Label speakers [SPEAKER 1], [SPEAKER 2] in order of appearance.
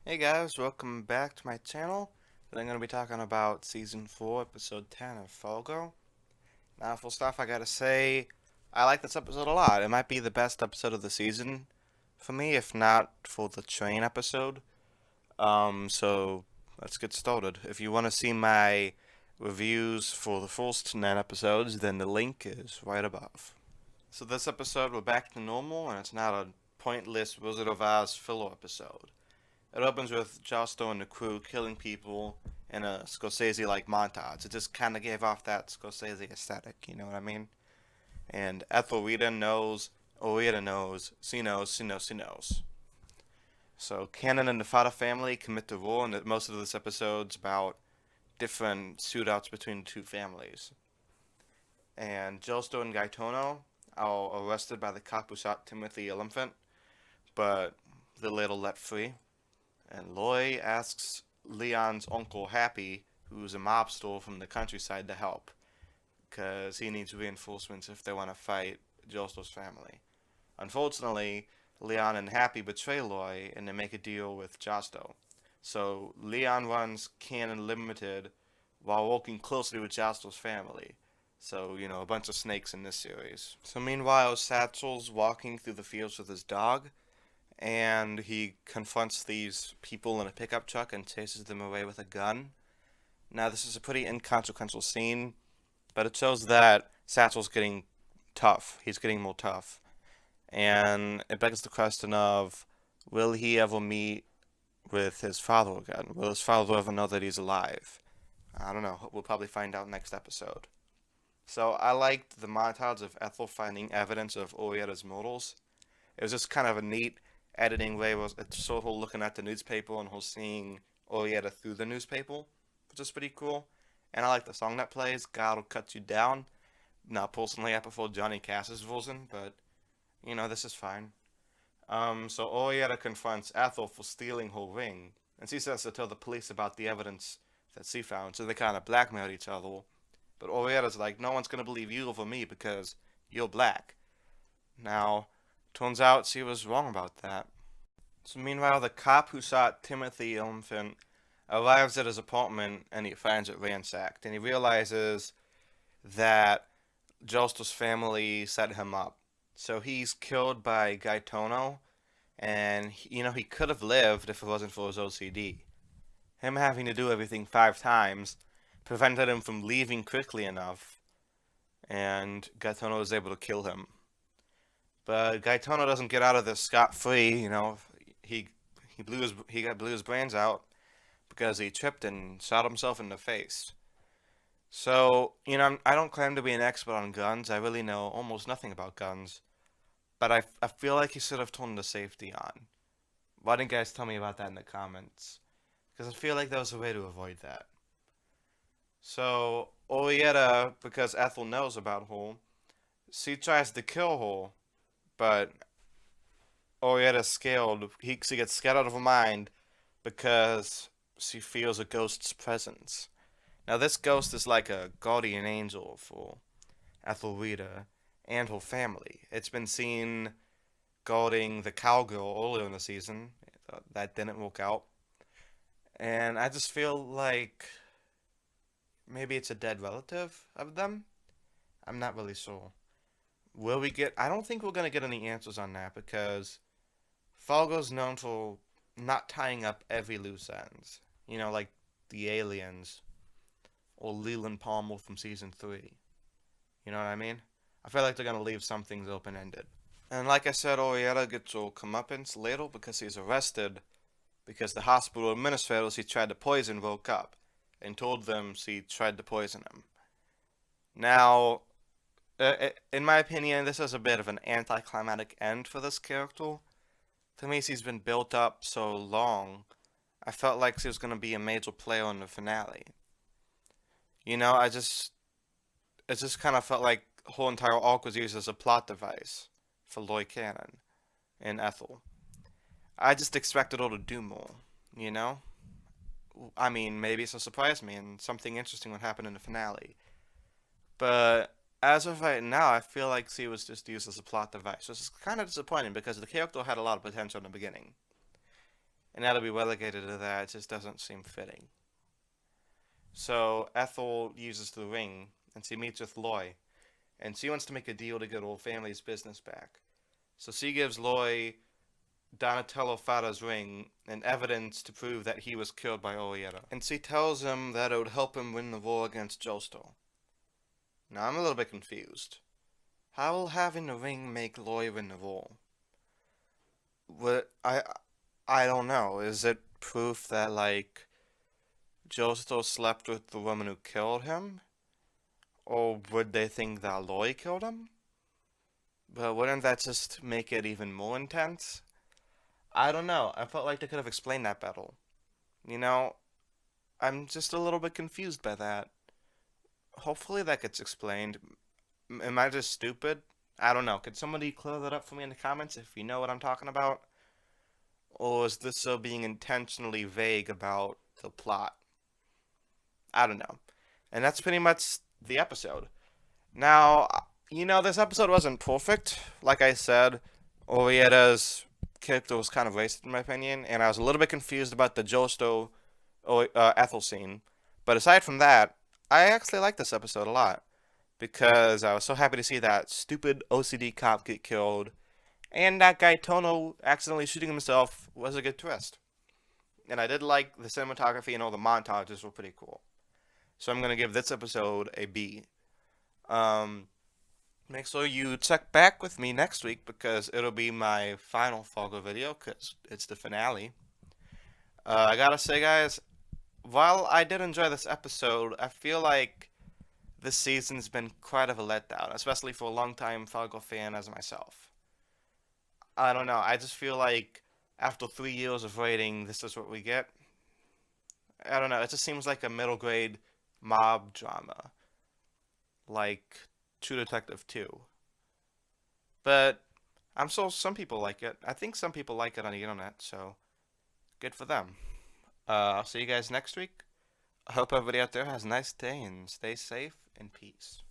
[SPEAKER 1] Hey guys, welcome back to my channel. Today I'm going to be talking about Season 4, Episode 10 of Fargo. Now, first off, I gotta say, I like this episode a lot. It might be the best episode of the season for me, if not for the train episode. So let's get started. If you want to see my reviews for the first 9 episodes, then the link is right above. So this episode, we're back to normal, and it's not a pointless Wizard of Oz filler episode. It opens with Josto and the crew killing people in a Scorsese-like montage. It just kind of gave off that Scorsese aesthetic, you know what I mean? And Ethelreda knows, Orita knows, she knows, she knows, she knows. So Cannon and the Fada family commit to war, and most of this episode's about different shootouts between the two families. And Josto and Gaetono are arrested by the cop who shot Timothy Olyphant, but they're later let free. And Loy asks Leon's uncle Happy, who's a mobster from the countryside, to help, because he needs reinforcements if they want to fight Josto's family. Unfortunately, Leon and Happy betray Loy and they make a deal with Josto. So Leon runs Cannon Limited while working closely with Josto's family. So, a bunch of snakes in this series. So meanwhile, Satchel's walking through the fields with his dog, and he confronts these people in a pickup truck and chases them away with a gun. Now, this is a pretty inconsequential scene, but it shows that Satchel's getting tough. He's getting more tough. And it begs the question of, will he ever meet with his father again? Will his father ever know that he's alive? I don't know. We'll probably find out next episode. So I liked the montage of Ethel finding evidence of Orietta's murders. It was just kind of a neat editing way. Was it's sort of looking at the newspaper and her seeing Orietta through the newspaper, which is pretty cool. And I like the song that plays, "God Will Cut You Down." Now, personally, I prefer Johnny Cash's version, but this is fine. So Orietta confronts Ethel for stealing her ring, and she says to tell the police about the evidence that she found. So they kind of blackmail each other. But Orietta's like, no one's gonna believe you over me because you're black. Now, turns out she was wrong about that. So meanwhile, the cop who shot Timothy Olyphant arrives at his apartment and he finds it ransacked, and he realizes that Josto's family set him up. So he's killed by Gaetono, and he could have lived if it wasn't for his OCD. Him having to do everything 5 times prevented him from leaving quickly enough, and Gaetono was able to kill him. But Gaetano doesn't get out of this scot free. He blew his brains out because he tripped and shot himself in the face. So I don't claim to be an expert on guns. I really know almost nothing about guns, but I feel like he should have turned the safety on. Why didn't you guys tell me about that in the comments? Because I feel like there was a way to avoid that. So Orietta, because Ethel knows about her, she tries to kill her, but Orietta's scared. She gets scared out of her mind because she feels a ghost's presence. Now, this ghost is like a guardian angel for Ethelreda and her family. It's been seen guarding the cowgirl earlier in the season. That didn't work out. And I just feel like maybe it's a dead relative of them. I'm not really sure. Will we get. I don't think we're going to get any answers on that because Fargo's known for not tying up every loose ends. Like the aliens or Leland Palmer from season 3. You know what I mean? I feel like they're gonna leave some things open ended. And like I said, Orietta gets her comeuppance later because he's arrested because the hospital administrators he tried to poison woke up and told them she tried to poison him. Now, in my opinion, this is a bit of an anticlimactic end for this character. To me, she's been built up so long. I felt like she was going to be a major player in the finale. I just it just kind of felt like whole entire arc was used as a plot device for Lloyd Cannon and Ethel. I just expected her to do more, you know? I mean, maybe it's a surprise me and something interesting would happen in the finale. But as of right now, I feel like she was just used as a plot device, which is kind of disappointing because the character had a lot of potential in the beginning. and now to be relegated to that just doesn't seem fitting. So Ethel uses the ring, and she meets with Loy, and she wants to make a deal to get old family's business back. So she gives Loy Donatello Fada's ring and evidence to prove that he was killed by Orietta. And she tells him that it would help him win the war against Joestar. Now I'm a little bit confused. How will having the ring make Loy win the war? What I don't know. Is it proof that like Joestar slept with the woman who killed him? Or would they think that Loy killed him? But wouldn't that just make it even more intense? I don't know. I felt like they could have explained that better. You know, I'm just a little bit confused by that. Hopefully that gets explained. Am I just stupid? I don't know. Could somebody clear that up for me in the comments if you know what I'm talking about? Or is this so being intentionally vague about the plot? I don't know. And that's pretty much the episode. Now, this episode wasn't perfect. Like I said, Orietta's character was kind of wasted in my opinion, and I was a little bit confused about the Joestar Ethel scene. But aside from that, I actually liked this episode a lot because I was so happy to see that stupid OCD cop get killed, and that guy Tono accidentally shooting himself was a good twist. And I did like the cinematography and all the montages were pretty cool. So I'm gonna give this episode a B. Um, Make sure you check back with me next week because it'll be my final Fargo video because it's the finale. I gotta say, guys, while I did enjoy this episode, I feel like this season's been quite of a letdown, especially for a long-time Fargo fan as myself. I don't know. I just feel like after 3 years of waiting, this is what we get. I don't know. It just seems like a middle grade mob drama, like True Detective 2. But I'm sure some people like it. I think some people like it on the internet, so good for them. I'll see you guys next week. I hope everybody out there has a nice day and stay safe and peace.